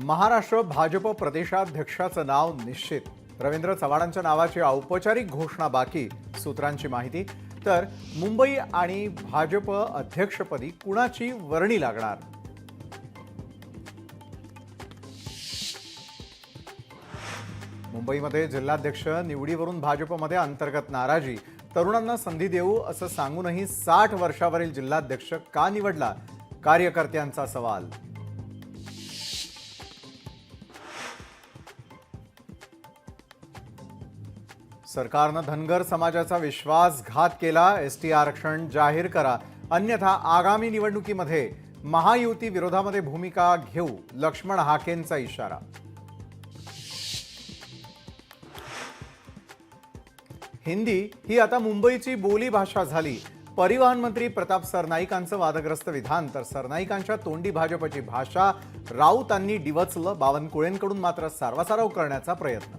महाराष्ट्र भाजप प्रदेशाध्यक्षाचं नाव निश्चित. रवींद्र चव्हाणांच्या नावाची औपचारिक घोषणा बाकी. सूत्रांची माहिती. तर मुंबई आणि भाजप अध्यक्षपदी कुणाची वर्णी लागणार? मुंबईमध्ये जिल्हाध्यक्ष निवडीवरून भाजपमध्ये अंतर्गत नाराजी. तरुणांना संधी देऊ असं सांगूनही 60 वर्षावरील जिल्हाध्यक्ष का निवडला? कार्यकर्त्यांचा सवाल. सरकारनं धनगर समाजाचा विश्वासघात केला. एसटी आरक्षण जाहीर करा, अन्यथा आगामी निवडणुकीमध्ये महायुती विरोधामध्ये भूमिका घेऊ. लक्ष्मण हाकेंचा इशारा. हिंदी ही आता मुंबईची बोलीभाषा झाली. परिवहन मंत्री प्रताप सरनाईकांचं वादग्रस्त विधान. तर सरनाईकांच्या तोंडी भाजपची भाषा राऊतांनी डिवचलं. बावनकुळेंकडून मात्र सारवासारव करण्याचा प्रयत्न.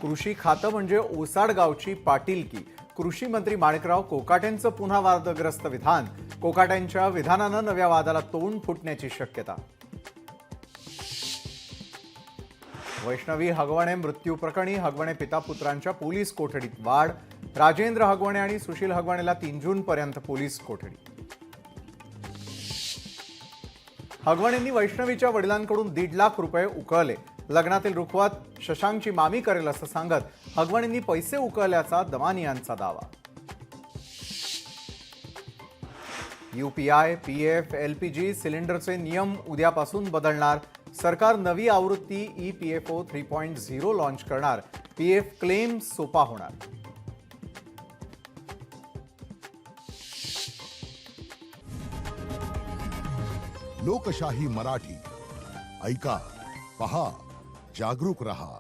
कृषी खातं म्हणजे ओसाड गावची पाटीलकी. कृषी मंत्री माणिकराव कोकाटेंचं पुन्हा वादग्रस्त विधान. कोकाटेंच्या विधानानं नव्या वादाला तोंड फुटण्याची शक्यता. वैष्णवी हगवणे मृत्यू प्रकरणी हगवणे पिता पुत्रांच्या पोलीस कोठडीत वाढ. राजेंद्र हगवणे आणि सुशील हगवणेला 3 जूनपर्यंत पोलीस कोठडी. हगवणेंनी वैष्णवीच्या वडिलांकडून 1.5 लाख रुपये उकळले. लग्नातील रुखवत शशांकची मामी करेल असं सांगत हगवणेंनी पैसे उकळल्याचा दमानियांचा दावा. यूपीआय, पीएफ, एलपीजी सिलेंडरचे नियम उद्यापासून बदलणार. सरकार नवी आवृत्ती ईपीएफओ 3.0 लॉन्च करणार. पीएफ क्लेम सोपा होणार. लोकशाही मराठी ऐका, पहा, जागरूक रहा.